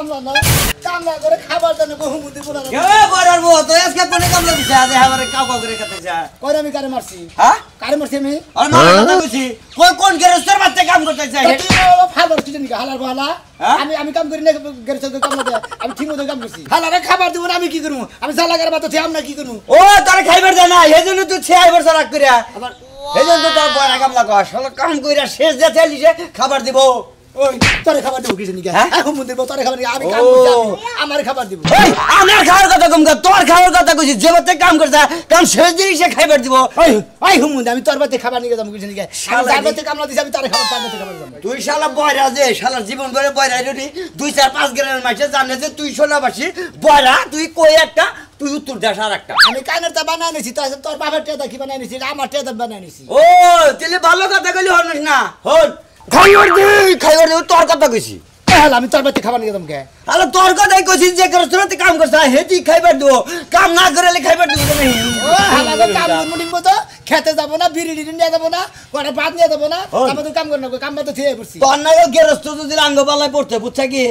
কামলা না কামলা করে খাবার দেন বহুমুদি বলা এ বড়ার বউ তো আজকে কোনে কামলা দিছে আজ আমারে কাউ কাউ করে কাটে যা কই আমি কারে মারছি হ্যাঁ কারে মারছি আমি আর মারা কথা কইছি কই কোন গেরস্তের বাচ্চা কাম করতে চাই ফাদার কি জানি হালার বলা আমি কাম করি না গেরস্তের কাম না আমি ঠিক মতো কাম করছি হালারে খাবার দিব না আমি কি করব আমি জালা করে বাতো থিয়াম না কি করব ও তোর খাইবার দে না এজন্য তুই 6 বছর রাখ কইরা আবার এজন্য তোর বড় কামলা কর শালা কাম কইরা শেষ দে চাইলিছে খাবার দিব ওই তোরে খাবার দিব কিছে নিকে এখন মন্দির তোরে খাবার আমি কাম করছি আমার খাবার দিব ওই আমার খাওয়ার কথা কম কর তোর খাওয়ার কথা কইছি যে বাতে কাম করছা কাম শেষ দিই সে খাইবার দিব ওই ওই হুমুন্দি আমি তোর বাতে খাবার নিয়ে যাম কিছে নিকে আমি যার বাতে কামলা দিছি আমি তোরে খাবার তার বাতে খাবার দিব তুই শালা বয়রা যে শালা জীবন করে বয়রা রেডি 2 4 5 গ্রামের মাঝে জানে যে তুই সোনাবাসী বয়রা তুই কই একটা তুই উত্তর দেশ আর একটা আমি কানের তা বানাই নিছি তোর বাবার টেদা কি বানাই নিছি আমার টেদা বানাই নিছি ও তেলে ভালো কথা কইলি হনস না হন খাইবার দি তোর কথা কইছি তাহলে আমি তোর বাতে খাবার নিয়ে যাম কে আরে তোর কথাই কইছি যে করছতে কাম করছ হেতি খাইবার দিব কাম না করেলে খাইবার দিব না ও হালাগো কাম মুনিং মতো খেতে যাব না বিড়ি নিয়ে যাব না কোটা ভাত নিয়ে যাব না আমাদের কাম করন কাম মতো থিয়ে পড়ছি তোর নাইও গেরস্ত যদি আঙ্গবালায় পড়তে বুঝছ কি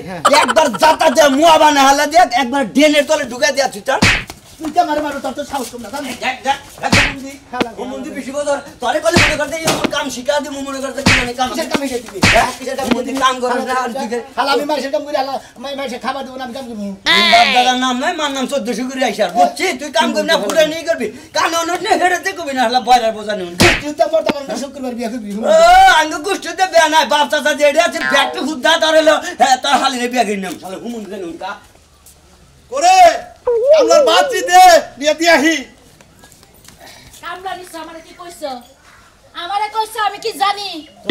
একবার জাতা দে মুয়া বানা হালা দে একবার ডেনের তলে ঢুকাই দিয়া তুই তুই মারে মারো তোর তো সাহস কম না জান ও মন্দির বেশি বদর তোরে কলে মনে করতে এই কাম শিখা দি মনে করতে কি মানে কাম কিসের কামে গেছি কিসের কাম মন্দির কাম করে না আর দিকে হালা আমি মারছে কাম করি হালা আমি মারছে খাবার দেব না আমি কাম করব দাদার নাম নাই মার নাম 1400 করে আইছার বুঝছি তুই কাম করবি না পুরা নেই করবি কান অনট নে হেরেতে কবি না হালা বয়রার বোঝানি তুই তো বর্তমান শুক্রবার বিয়া করবি ও আঙ্গ গোষ্ঠীতে বিয়া নাই বাপ চাচা যেডি আছে ব্যাগটা হুদ্দা ধরেলো তার হালিরে বিয়া কিনলাম শালা হুমুন গেল উনকা করে আমার বাচ্চি দে নিয়ে দিয়াহি কামলা নিছ আমারে কি কইছো আমারে কইছো আমি কি জানি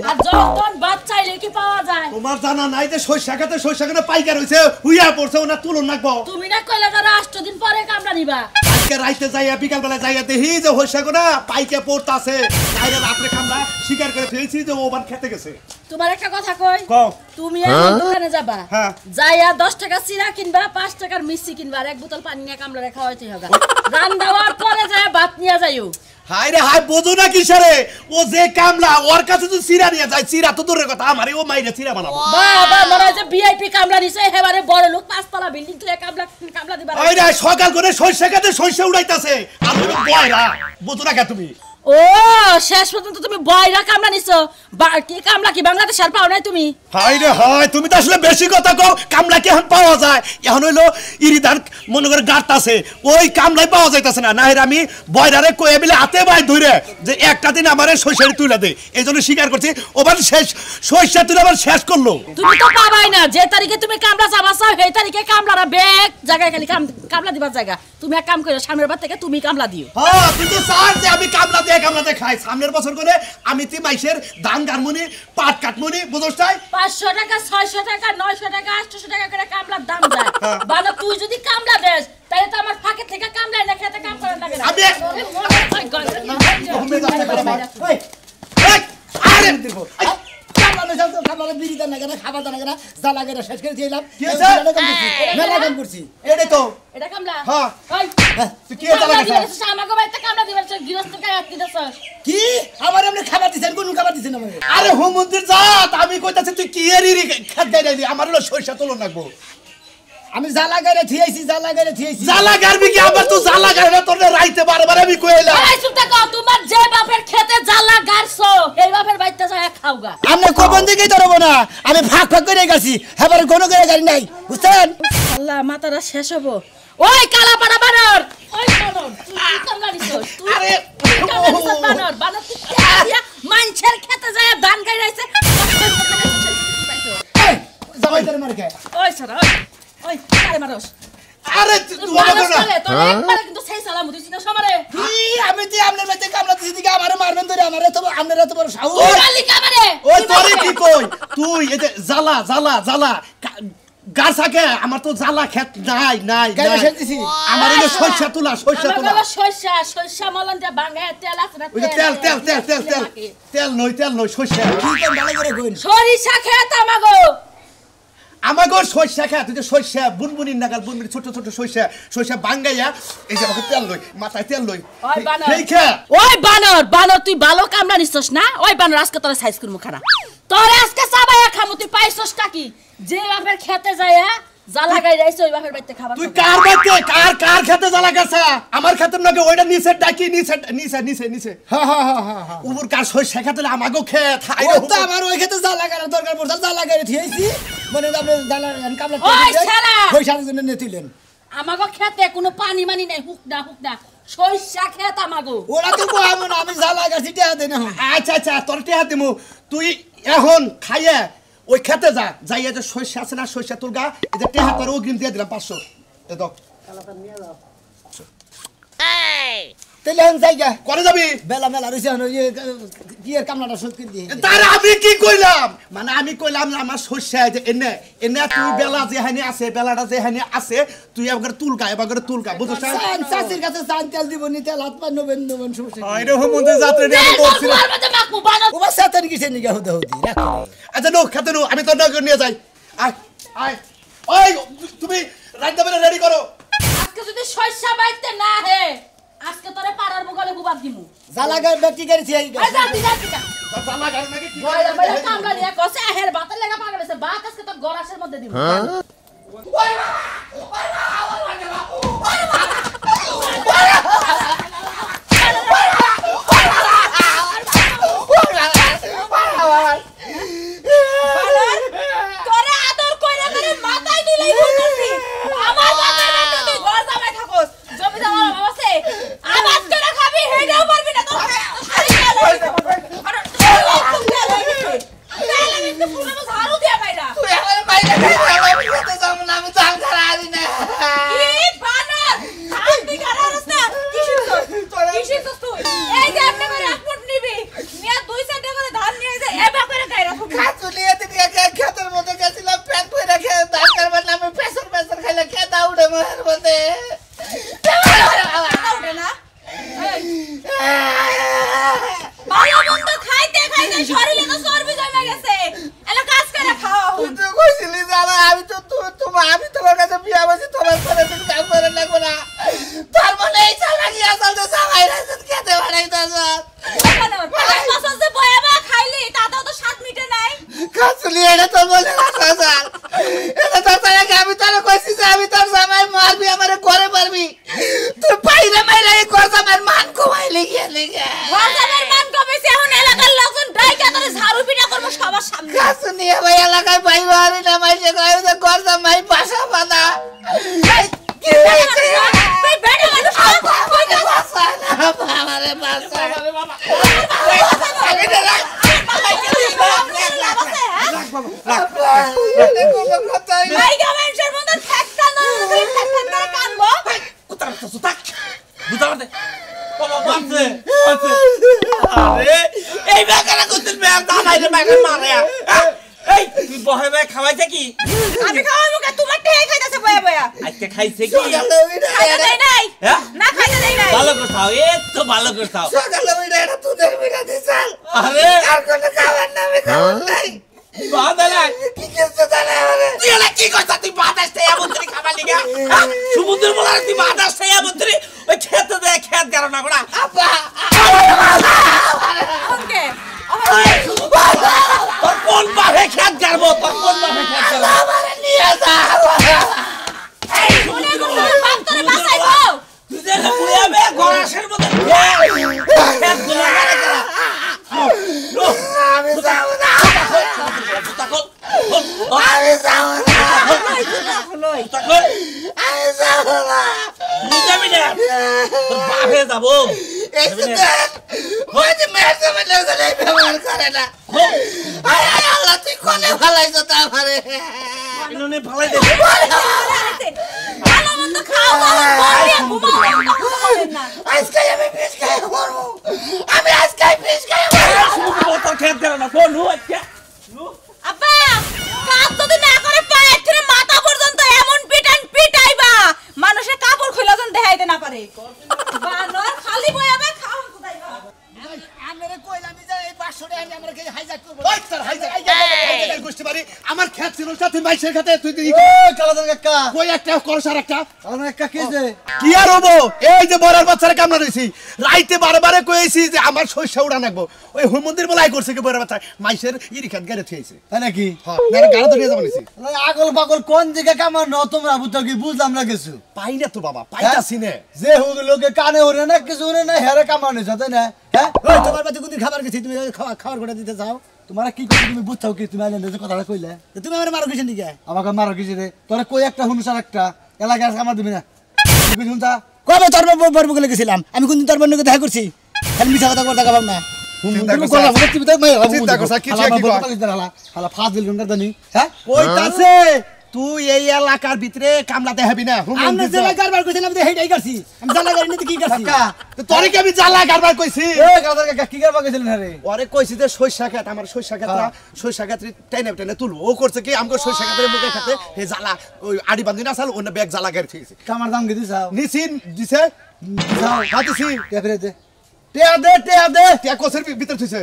আর যখন বাদ চাইলে কি পাওয়া যায় তোমার জানা নাই যে সইসাখাতে পাইকার হইছে হুইয়া পড়ছে ওনা তুলন নাকবো তুমি না কইলা তারা 8 দিন পরে কামলা নিবা আজকে রাইতে যাইয়া বিকাল বেলা যাইয়া দেখি যে হইসাগোনা পাইকে পড়তাছে তাইরে রাতে খামলা শিকার করে ফেলছি যে ওবার খেতে গেছে তোমার একটা কথা কই কও তুমি এখন দোকানে যাবা হ্যাঁ যাইয়া 10 টাকা চিরা কিনবা 5 টাকার মিষ্টি কিনবা আর এক বোতল পানি নিয়ে কামলা খাওয়াইতে হবে রান্দাওয়ার পরে যায় ভাত নিয়ে যাইও হাই রে হাই বোঝো না কিসেরে ও যে কামলা ওর কাছে তো চিরা নিয়ে যায় চিরা তো দূরের কথা আমারে ও মাইরে চিরা বানাবো বাবা মনে হয় যে ভিআইপি কামলা নিছে এবারে বড় লোক পাঁচতলা বিল্ডিং থেকে কামলা দিবা ওই রে সকাল করে সইসাখাতে সইসা উড়াইতাছে আমি বয়রা বোঝো না কে তুমি ও শেষ পর্যন্ত তুমি বয়রা কামলা নিছো কি কামলা কি বাংলাদেশ আর পাও নাই তুমি হাই রে হাই তুমি তো আসলে বেশি কথা কও কামলা কি এখন পাওয়া যায় এখন হইলো ইরিদান মনে করে গাঁট আছে ওই কামলাই পাওয়া যাইতাছে না নাহির আমি বয়রারে কয়ে বিলে হাতে বাই ধরে যে একটা দিন আমারে সইসারি তুলে দে এইজন্য স্বীকার করছি ওবার শেষ সইসা তুলে আবার শেষ করলো তুমি তো পাবাই না যে তারিখে তুমি কামলা চাবা চাও সেই তারিখে কামলারা ব্যাগ জায়গায় খালি কামলা দিবার জায়গা তুমি এক কাম করো সামনের বার থেকে তুমি কামলা দিও হ্যাঁ তুই তো চাস যে আমি কামলাতে খাই সামনের বছর করে আমি তুই মাইসের ধান গারমুনি পাট কাটমুনি বুঝছস তাই 500 টাকা 600 টাকা 900 টাকা 800 টাকা করে কামলার দাম যায় বাবা তুই যদি কামলা দেস তাহলে তো আমার ফাঁকে থেকে কামলা না খেতে কাম করা লাগে না আমি আরে দিব কামলা বিড়ি দান না কেন খাবার দান না কেন জালা করে শেষ করে দিলাম মেলা কাম করছি এডে তো এটা কামলা হ্যাঁ ওই তুই কি জালা দিছিস আমাকে বাইতে কামলা দিবার গৃহস্থ কায় আত্তি দেছস কি আমার এমনি খাবার দিছেন কোন খাবার দিছেন আমাকে আরে হোম মন্দির যা আমি কইতাছি তুই কি এরি খাদ্য দেইলি আমার হলো সইসা তুলন লাগবো আমি জালা গারে থিয়েছি জালা গারবি কি আবার তুই জালা গারে তোর রাইতে বারবার আমি কইলা এই সুতা কও তোমার যে বাপের খেতে জালা গারছো এই বাপের বাইতে যায় খাওগা আমি কোবন দিকে ধরব না আমি ফাঁক করে গেছি এবারে কোনো করে গাড়ি নাই বুঝছেন আল্লাহ মাতারা শেষ হবো ওই কালা পাড়া বানর ওই বানর তুই কি কামলা দিছস তুই আরে বানর তুই মানছের খেতে যায় ধান গাইরাইছে এই জামাই ধরে মার কে ওই সারা ওই কালে মারস আরে তুই বলো না তোর একবার কিন্তু সেই সালাম দিছিস না সমারে কি আমি তুই আমনের মধ্যে কামলা দিছি দিকে আমারে মারবেন ধরে আমারে তো আমনের এত বড় সাহস ওই গালি কামারে ওই তোরে কি কই তুই এই যে জালা গাছাকে আমার তো জালা খেত নাই গায়ে শেষ দিছি আমার এই সইসা তুলা আমার সরষা মলন দিয়ে বাঙ্গায় তেল আছে না ওই যে তেল নই সইসা কি কেন ভালো করে কইন সরিষা খেত আমাগো আমাগো সইসা খা তুই যে সইসা বুনবুনি নাগাল বুনবুনি ছোট সইসা বাঙ্গাইয়া এই যে আমাকে তেল লই মাথায় তেল লই ওই বানর এই খা ওই বানর তুই ভালো কামলা নিছস না ওই বানর আজকে তোর সাইজ করমু খারাপ তোর আজকে চাবায়া খামু তুই পাইছস টা কি যে বাপের খেতে যায় জ্বালা গাই রাইছে ওই বাপের বাড়িতে খাবার তুই খাবে। কার খেতে জ্বালা গেছে আমার খেতে নাকি ওইটা নিচে ডাকি নিচে হ্যাঁ উপর কার সরষে খেতে আমাগো খেত ও তো আমার ওই খেতে জ্বালা গাড়ার দরকার পড়ছে জ্বালা গাড়ি থিয়েছি মানে আপনি জ্বালা কামলা ওই শালা! পয়সার জন্য নেতিলেন আমাগো খেতে কোনো পানি মানি নাই হুক না সইষা খেত আমাগো ওরা তো কইবো না আমি জ্বালা গাছি টিয়া দেন এখন আচ্ছা তোর টিয়া দিমু তুই এখন খাইয়ে ওই খেতে যা যাইয়া যে সরষে আছে না সরষে তোর গা এই যে টেহা তোর অগ্রিম দিয়ে দিলাম 500 এ দাও তাহলে এখন জায়গা করে যাবি বেলা মেলা রয়েছে কি এর কামলাটা শোধ করে দিয়ে তার আমি কি কইলাম মানে আমি কইলাম যে আমার সরষে যে এনে তুই বেলা যেখানে আছে বেলাটা যেখানে আছে তুই একবার তুলকা বুঝছ চাষির কাছে চান তেল দিব নি তেল হাত পা নবেন সমস্যা আইরে হোমন্তে যাত্রা নিয়ে আমি বলছিলাম তোমার মধ্যে মাকু বানো ও বা সাতার কিসে নিগা হতে রাখো আচ্ছা নো খেতে নো আমি তোর নগর নিয়ে যাই আয় ওই তুমি রাইতে বেলা রেডি করো আজকে যদি সইষা বাইতে না হে আজকে তোরে পাড়ার বগলে গুবাদ দিমু জ্বালা গাড়ি ব্যক্তি গাড়ি থিয়ে আই যা দি জামা গাড়ি নাকি কি বড় বড় কামলা নিয়ে কসে হের বাতের লাগা পাগল আছে বাত আজকে তোর গলাশের মধ্যে দিমু তোরে আদর কইরা করে মাথায় দিলেই ভুল করছিস আমার বাবার রাতে তুই ঘর জামাই থাকস জমি জমা বাবাসে আবাদ করে খাবি হেডেও পারবি না তোর শাড়ি গেল আরে আমি তো পুরো ঝাড়ু দিয়া বাইরা তুই আমার বাইরে আমি খেতে যাব না আমি জান খারা আদি না কি বানর শান্তি করারস না কিসির তুই এই যে আপনি করে আপন নিবি নিয়া 2-4 করে ধান নিয়ে যায় এবা করে গায়রা খুব খাতুলিয়ে দিকে খেতের মধ্যে গেছিলাম পেট কইরা খেয়ে দান করবার নামে প্রেসার খাইলে খেতা উঠে মহের মধ্যে উঠে না ভালো মন্দ খাইতে খাইতে শরীরে তো চর্বি জমে গেছে এলা কাজ করে খাও তুই তো কইছিলি জানা আমি তো আমি তোমার কাছে বিয়া বসে তোমার সাথে তুমি কাম করে লাগবো না তার মানে এই চালাকি আসল তো সবাই রাতে খেতে বাড়াই দাস পছন্দ বয়াবা খাইলি তাতেও তো স্বাদ মিটে নাই খাতুলি এটা তো বলে কথা এটা তো তাকে আমি তোর কইছি যে আমি তোর জামাই মারবি আমারে করে পারবি তুই বাইরে মাইরা এই কর জামাই মান কমাইলি গেলি বাজারের মান কমেছে এখন এলাকার লোকজন ডাইকা করে ঝাড়ু পিটা করবে সবার সামনে খাতুলি ভাই এলাকায় বাইরে আরে না মাইছে কই যে কর জামাই পাশা বাঁধা কি হইছে তুই বেটা মানুষ কই যা বাসা না আমারে বাসা ভাই গামেন্সের মধ্যে ঠেকটা না তুই ঠেকটা করে কানবো এই বেকারা করতে বের দামাইলে বেকার মারে এই তুই বহে বহে খাওয়াইছে কি আমি খাওয়াবো কে তোমার ঠেই খাইতাছে বয়া বয়া আজকে খাইছে কি খাইতে দেই নাই হ্যাঁ না খাইতে দেই নাই ভালো করে খাও তো ভালো করে খাও সকালে ওইটা এটা তোদের বিনা দিছাল আরে আর কোন খাবার নামে খাবার নাই বাদালা কি কিছু জানা আরে তুই এলা কি করছ তুই বাতাস থেকে আমন্ত্রী খাবার লিগা সমুদ্র বলার তুই বাতাস থেকে আমন্ত্রী ওই খেতে দে খেত গারো না গোড়া আপা ওকে তোর কোন বাহে খেত গারবো তোর কোন বাহে খেত গারবো আমারে নিয়ে যা এই শুনে কোন বাপ তোরে বাঁচাইবো তুই যে বুড়াবে গরাশের মধ্যে খেত গুলো মারে করা আমি যাবো না তাকল আমি যাবো না তাকল আমি যাবো না তুই যাবি না তোর বাহে যাবো এই তো ওই যে মেয়েছে মানে ওখানে ব্যবহার করে না আরে আল্লাহ তুই কোনে ভালাইছো তা আমারে ইনোনে ফালাই দে ভালো মন্দ খাও বলিয়া ঘুমাও না আজকে আমি ফিস খাই মরবো আমি আজকে ফিস খাই মরবো তোর খেত গারো না কোন হু আচ্ছা আব্বা কাজ যদি না করে পায়ে ধরে মাথা পর্যন্ত এমন পিটাইবা মানুষের কাপড় খুলে যখন দেখাইতে না পারে বানর খালি বয়াবে খাও কোথায়বা আমরা কইলাম যে এই 500 টাকা আমরা কি হাইজ্যাক করব ওই স্যার হাইজ্যাক গোষ্ঠী বাড়ি আমার খেত ছিল সাথে মাইসের খেতে তুই তুই ওই কালাদার কাকা কই একটা করস আর একটা কালাদার কাকা কি যে কি আর হবো এই যে বড়ার বাচ্চারা কামড়া রইছি রাইতে বারে কইছি যে আমার শস্য উড়া নাকবো ওই মন্দির বলাই করছে কি বড়ার বাচ্চা মাইসের ইরিখান গাড়ি থইছে তাই নাকি হ্যাঁ না গাড়ি ধরে যাব নিছি আগল পাগল কোন জায়গা কামার ন তোমরা বুঝতো কি বুঝলাম না কিছু পাই না তো বাবা পাইতাছি না যে লোকে কানে ওরে না কিছু ওরে না হেরে কামার নিছ তাই না হ্যাঁ ওই তোমার বাড়িতে কোনদিন খাবার গেছি তুমি খাবার গোটা দিতে চাও তোমার কি করে তুমি বুঝছাও কি তুমি আইলেন যে কথাটা কইলে তুমি আমার মারো কিছু দিকে আমাকে মারো কিছু রে তোরা কই একটা হুনুসার একটা এলাকার কামার দিবি না তুই শুনতা কবে তোর বর্ব বলে গেছিলাম আমি কোনদিন তোর বর্ণকে দেখা করছি খালি মিছা কথা কথা কবাম না চিন্তা করছ কি হালা ফাজিল গঙ্গা জানি হ্যাঁ কইতাছে তুই এই এলাকার ভিতরে কামলাতে হবি না আমি জেলা কারবার কইছিলাম যে হেইটাই করছি আমি জেলা গাড়ি নিতে কি করছি তো তোরে কি আমি জ্বালা কারবার কইছি এ কাদার কাকা কি কারবার কইছিলেন রে ওরে কইছি যে সইষা খেত আমার সইষা খেতরা সইষা খেতরি টেনে তুলবো ও করছে কি আমগো সইষা খেতের মুখে খেতে হে জ্বালা ওই আড়ি বান্ধি না চাল ওনে ব্যাগ জ্বালা গাড়ি থইছে কামার দাম কি দিছাও নিছিন দিছে হাতিছি টেফরে দে টিয়া দে টিয়া কোসের ভিতর থইছে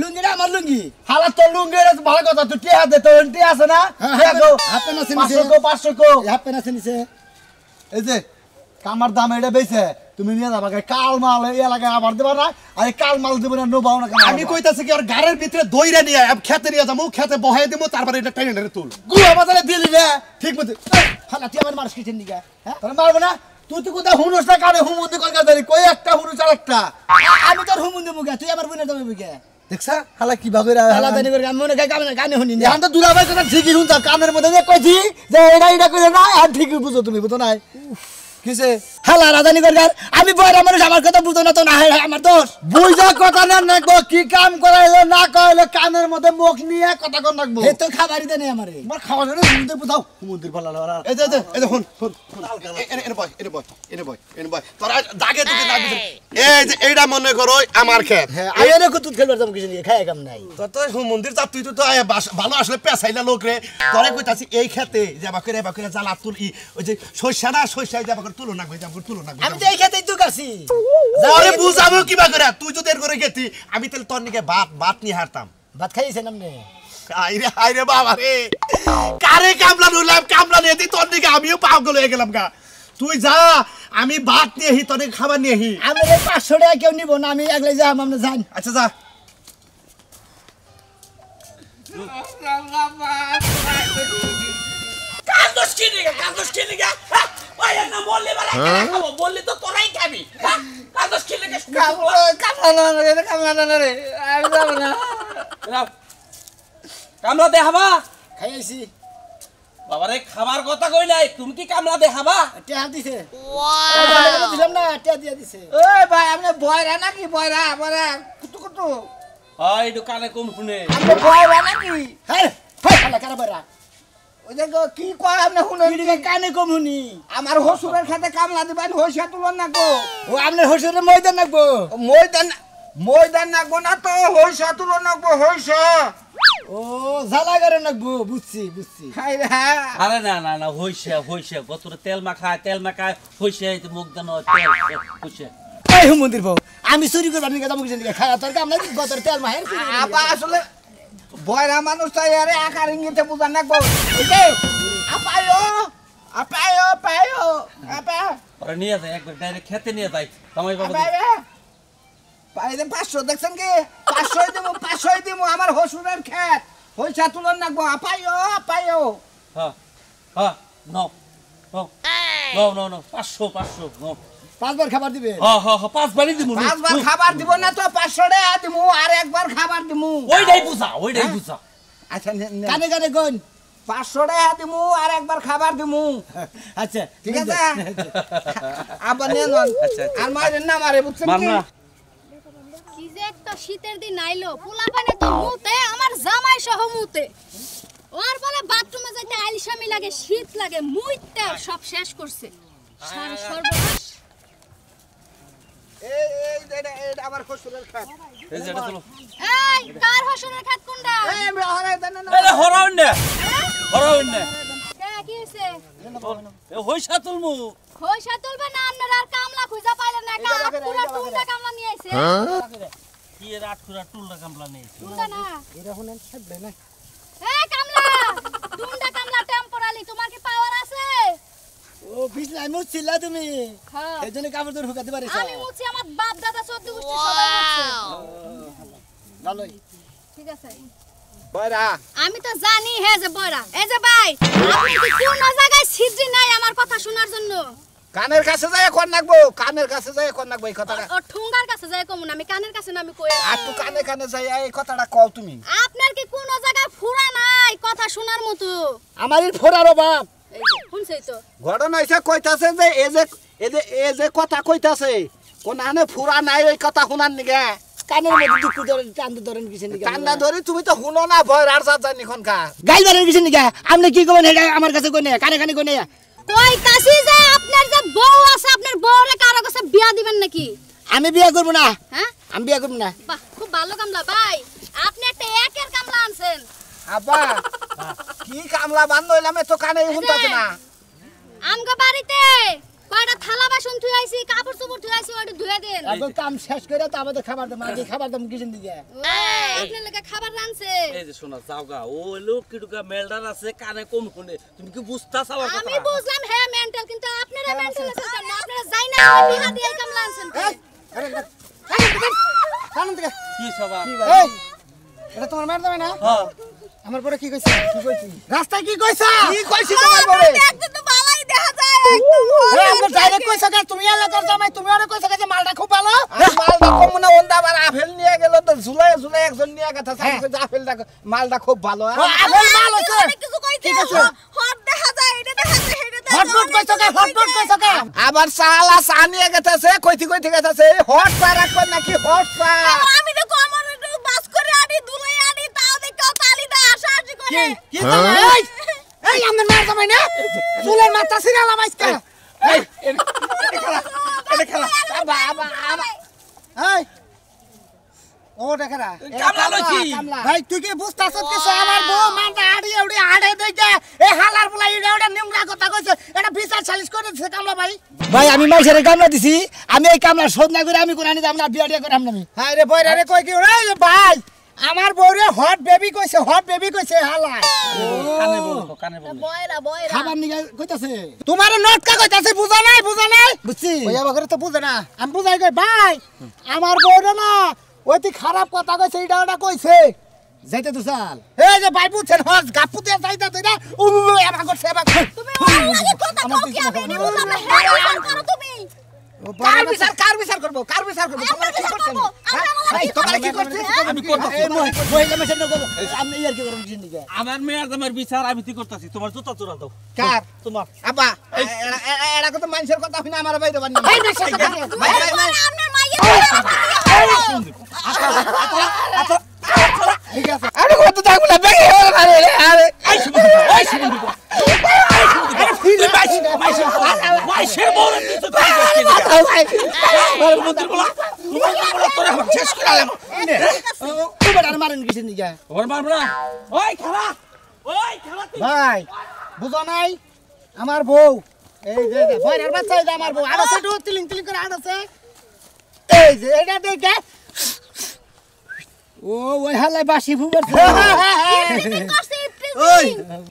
লুঙ্গিটা আমার লুঙ্গি হালা তো লুঙ্গি এটা ভালো কথা তুই টিয়া দে তো এন্টি আছে না টিয়া দো হাপে না 500 কো হাপে না নিছে এই যে কামার দাম এটা বেচে তুমি নিয়ে যাবা কাল মাল এই এলাকায় আবার দেবা না আর এই কাল মাল দেব না নোবাও না আমি কইতাছি কি আর গাড়ির ভিতরে দইরা নিয়ে খেতে নিয়ে যাবো খেতে বহাই দেবো তারপরে এটা টেনে তুল গুয়া বাজারে দিলি না ঠিক মতো হালা তুই আমার মারস কিছেন দিকে হ্যাঁ তোর মারবো না তুই তো কোথায় হুনুস না কানে হুমুন্দি কলকাতা দাঁড়ি কই একটা হুনুস আর একটা আমি তোর হুমুন্দে মুগে তুই আমার বুনে দেবে মুগে দেখছা হালা কি ভাবে হালা জানি করে আমি মনে কামে গানে শুনি না এখন তো দুলাভাই কথা ঠিকই শুনতা কানের মধ্যে যে কইছি যে এটা কইলে না আর ঠিকই বুঝো তুমি বুঝো নাই কিসে হালা রাজানি করে আমি বয়রা মানুষ আমার কথা বুঝো না তো না আমার দোষ বুঝা কথা না নাকবো কি কাম করাইলো না করাইলো কানের মধ্যে মুখ নিয়ে কথা কর নাকবো হে তো খাবারই দেনে আমারে তোমার খাওয়া জন্য হুমুন্দি বুঝাও হুমুন্দির পালা লড়া এই যে শুন এনে বয় তোরা দাগে দিতে না দিতে এই যে এইটা মনে করো আমার খেত হ্যাঁ আইরে কুতুত খেলবার যাব কিছু নিয়ে খায় কাম নাই তোর তো মন্দির যা তুই তো ভালো আসলে পেছাইলা লোক রে তোরে কইতাছি এই খেতে যাবা করে জ্বালা তুল ওই যে সরষা না সরষা যাবা করে তুলো না কই যাবা তুলো না আমি তো এই খেতেই তো কাছি আরে বুঝাবো কিবা করে তুই যদি এর করে গেতি আমি তাহলে তোর নিকে ভাত নিয়ে হারতাম ভাত খাইছেন আপনি আইরে বাবা রে কারে কামলা নইলাম কামলা নিয়ে তোর দিকে আমিও পাগল হয়ে গেলাম গা তুই যা আমি ভাত নিয়ে হি তোর খাবার নিয়ে হি আমি 500 টাকা কেউ নিব না আমি একলাই যা আমরা যাই আচ্ছা যা কান্দোস কিনে গা ওই না বললি বলে খাবো বললি তো তোরাই খাবি কান্দোস কিনে গা কামলা দেখাবা খাইছি বাবারে খাবার কথা কই নাই তুমি কি কামলা দেখাবা টিয়া দিছে ওয়াও দিলাম না টিয়া দিয়া দিছে ওই ভাই আপনি বয়রা নাকি বয়রা বয়রা কুতু হয় দোকানে কম শুনে আপনি বয়রা নাকি হ্যাঁ হ্যাঁ হালা কারাবারা ওই দেখো কি কয় আপনি শুনেন এদিকে কানে কম শুনি আমার হসুরের খাতে কামলা দিবেন হইসা তুলন না গো ও আপনার হসুরের ময়দান নাকবো ময়দান নাকবো না তো হইসা তুলন নাকবো হইসা ও জ্বালা করে নাকবো বুঝছি হাই হ্যাঁ আরে না হইছে গতরে তেল মাখায় হইছে মুখ দানো তেল হইছে এই মন্দির বউ আমি চুরি করবার নিকে যাবো কিছু খায়া তোর কাম নাই গতর তেল মাহের আপা আসলে বয়রা মানুষ তাই আরে আকার ইঙ্গিতে বুঝান নাকবো ওকে আপায়ো আপা আরে নিয়ে যায় একবার ডাইরেক্ট খেতে নিয়ে যায় তোমাই বাবা পাইলে 500 দেখছেন কি 500 দিমু আমার হসুরের খেত হইসা তুলন নাকবো আপায়ো হ্যাঁ নো 500 নো 5 বার খাবার দিবে হ্যাঁ 5 বারই দিমু 5 বার খাবার দিব না তো 500 টাকা দিমু আর একবার খাবার দিমু ওইটাই বুঝা আচ্ছা কানে কানে কোন 500 টাকা দিমু আর একবার খাবার দিমু আচ্ছা ঠিক আছে আবার নেন আর মারেন না মারে বুঝছেন কি কি যে একটা শীতের দিন আইলো পোলাপানে তো মুতে আমার জামাই সহ মুতে ওর বলে বাথরুমে যাইতে আইলসামি লাগে শীত লাগে মুইতে সব শেষ করছে সারা সর্বনাশ এই আমার হসুরের খেত এই যেটা চলো এই কার হসুরের খাত কোনটা এই আমরা হরাই দেন না এরে হরাউন না কে কি হইছে এ হইছা তুলমু হইসা তুলবে না আপনারা আর কামলা খুঁজা পাইলেন না পুরো টুনটা কামলা নিয়ে আইছে কি এর আটকুরা টুলটা কামলা নেই টুনটা না এরা শুনেন থাকবে না এই কামলা টুনটা কামলা টেম গায়ে মুছছিলা তুমি হ্যাঁ এই জন্য কাপড় তোর হুকাতে পারিস আমি মুছি আমার বাপ দাদা 14 গোষ্ঠী সবাই মুছে ভালোই ঠিক আছে বয়রা আমি তো জানি হে যে বড়া এই যে ভাই আপনি কি কোন জায়গায় সিদ্ধি নাই আমার কথা শোনার জন্য কানের কাছে যায় কোন নাকবো কানের কাছে যায় কোন নাকবো এই কথাটা ও ঠুঙ্গার কাছে যায় কমু না আমি কানের কাছে না আমি কই আর তো কানে কানে যায় এই কথাটা কও তুমি আপনার কি কোন জায়গায় ফুরা নাই কথা শোনার মতো আমারই ফোরারো বাপ এই যে শুনছই তো ঘটনা হইছে কইতাছে যে এই যে কথা কইতাছে কোন আনে ফুরা নাই ওই কথা শুনার নিগে কানের মধ্যে দুঃখ ধরেন টান ধরেন কিসের নিকা কান্না ধরে তুমি তো শুনো না ভয় আর জাত জানি খনকা গাইল ধরেন কিসের নিকা আপনি কি কবেন এটা আমার কাছে কই না কানে কানে কই না কই কাছি যে আপনার যে বউ আছে আপনার বউরে কারো কাছে বিয়া দিবেন নাকি আমি বিয়ে করব না হ্যাঁ আমি বিয়ে করব না বাহ খুব ভালো কামলা ভাই আপনি একটা একের কামলা আনছেন আব্বা কি কামলা বান্ধ হইলাম তো কানে শুনতাছ না আমগো বাড়িতে কয়টা থালা বাসন ধুই আইছি কাপড় চোপড় ধুই আইছি ওটা ধুয়ে দেন এখন কাম শেষ করে তো আমাদের খাবার দাম আগে খাবার দাম কিসের দিকে আপনার লাগা খাবার রানছে এই যে শোনা যাওগা ও লোক কিটুকা মেলডার আছে কানে কম শুনে তুমি কি বুঝতাছ আমার আমি কথা বুঝলাম হ্যাঁ মেন্টাল কিন্তু আপনারা মেন্টাল আছেন কেন আপনারা যাই না বিয়া দিয়ে কামলা আনছেন কি সবা এই এটা তোমার মার দামে না হ্যাঁ আমার পরে কি কইছে কি কইছি রাস্তায় কি কইছা কি কইছি তোমার বলে একদম তো ভালোই দেখা যায় একদম আমরা ডাইরেক্ট কইছে কে তুমি এলাকার জামাই তুমি আরে কইছে যে মালটা খুব ভালো মালটা কম না ওন্দা আবার আপেল নিয়ে গেল তো ঝুলাই ঝুলাই একজন নিয়ে গেছে সাইকে আপেলটা মালটা খুব ভালো আপেল মাল হইছে অনেক কিছু কইতে হট দেখা যায় এটা দেখা যায় এটা দেখা হটপট কইছে কে হটপট কইছে কে আবার সালা চা নিয়ে গেছে কইতে গেছে হট চা রাখবেন নাকি হট চা আমি তো কমন একটু বাস করে আনি দুলাই আনি তাও দেখো তালি দা আশাজি করে কি এই এই আমার মার জামাই না চুলের মাথা ছিড়ালাম আজকে এই এটা খেলা এই ও দেখরা কামলা লইছি ভাই তুই কি বুঝতাছ কিছু আমার বউ মানটা আড়ি এউড়ি আড়ে দেইতে এই হালার বলা ইডা ওটা নিমরা কথা কইছে এটা বিচার সালিশ করে দিছে কামলা ভাই ভাই আমি মাইছেরে কামলা দিছি আমি এই কামলা শোধ না করে আমি কোনানি যাব না বিয়া দিয়া করে আমনা আমি হাই রে বয়রা রে কই কি রে ভাই আমার বউরে হট বেবি কইছে হালা কানে বলো কানে বলো বয়রা বয়রা খাবার নিগা কইতাছে তোমার নটকা কইতাছে বুঝা নাই বুঝছি ওই আমার তো বুঝে না আমি বুঝাই কই ভাই আমার বউরে না ওইটি খারাপ কথা কইছে এটা ওটা কইছে যাইতে তো চাল এই যে ভাই বুঝছেন হস গাপুতে যাইতা তুই না আমাকে সেবা তুমি ওর লাগে কথা কও কি আমি নি বুঝলাম না হ্যাঁ করো তুমি কার বিচার করব তোমরা কি করছেন ভাই তোমরা কি করছেন আমি করব এই মহিলা মেশিন করব আপনি ইয়ার কি করব কিসের নিগা আমার মেয়ের দামের বিচার আমি কি করতেছি তোমার জুতা চোরা দাও কার তোমার আব্বা এরা কত মানুষের কথা শুনে আমার বাইরে বানি ভাই আপনার মাইয়া ঠিক আছে আরে কত দাগুলা বেগে হল মারে আরে মাইশের বউরে দিতে ভাই মন্দির বলা তোরে আমার শেষ করে আলাম তুই বেটার মারেন কিসের নিগা ওর মারব না ওই খেলা তুই ভাই বুঝো নাই আমার বউ এই যে ভয়ের বাচ্চা এই যে আমার বউ আর আছে তিলিং তিলিং করে আর আছে এই যে এটা দেখে ও ওই হালাই বাসি ফুবার ওই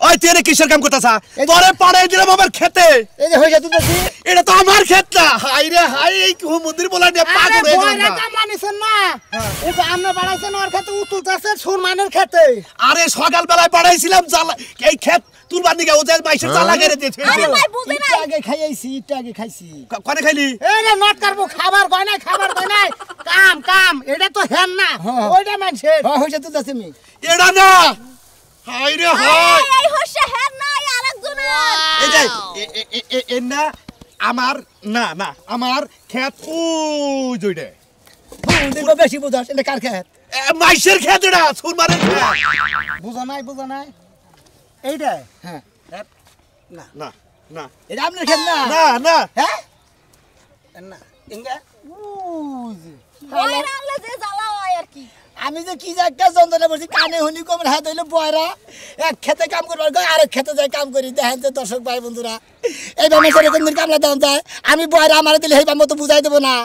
ওই তুই এনে কিসের কাম করতাছা তোরে পাড়াই দিলাম আমার খেতে এই যে হইছে তুই দেখি এটা তো আমার ক্ষেত না হাই রে হাই এই মন্দির বলা নিয়ে পাগল হয়ে গেলাম না। মানিছেন না এই যে আমরা বাড়াইছেন ওর খেতে উতুলতাছে সুরমানের খেতে আরে সকাল বেলায় পাড়াইছিলাম জ্বালা এই ক্ষেত তুলবার নিকে ওদের মাইসের জ্বালা গেড়ে দিয়েছে আরে ভাই বুঝে একটু নাই আগে খাইছি একটু আগে খাইছি কোনে খাইলি এই রে নট করবো খাবার কয় নাই কাম এটা তো হেন না ওইটা মানছেন হইছে তুই দাসে মি এটা না হাই রে হাই এই হচ্ছে হ্যাঁ নাই আরেকজন এই যে এ না আমার না না আমার ক্ষেত ওই জইডে দেখো বেশি বুঝাস এটা কার খেত মাইসের ক্ষেত এটা সুরমারের ক্ষেত বুঝা নাই এইটা হ্যাঁ না না না এটা আপনার খেত না না না হ্যাঁ না ইঙ্গা বয়রা আনলে যে জ্বালা হয় আর কি আমি যে কি একটা যন্ত্রণা বলছি কানে হনি কমের হাত হইলে বয়রা এক খেতে কাম করবার গো আরেক খেতে যায় কাম করি দেখেন যে দর্শক ভাই বন্ধুরা এই বামেশ্বরে কোনদিন কামলা দাম যায় আমি বয়রা আমার দিলে এই বাম তো বুঝাই দেবো না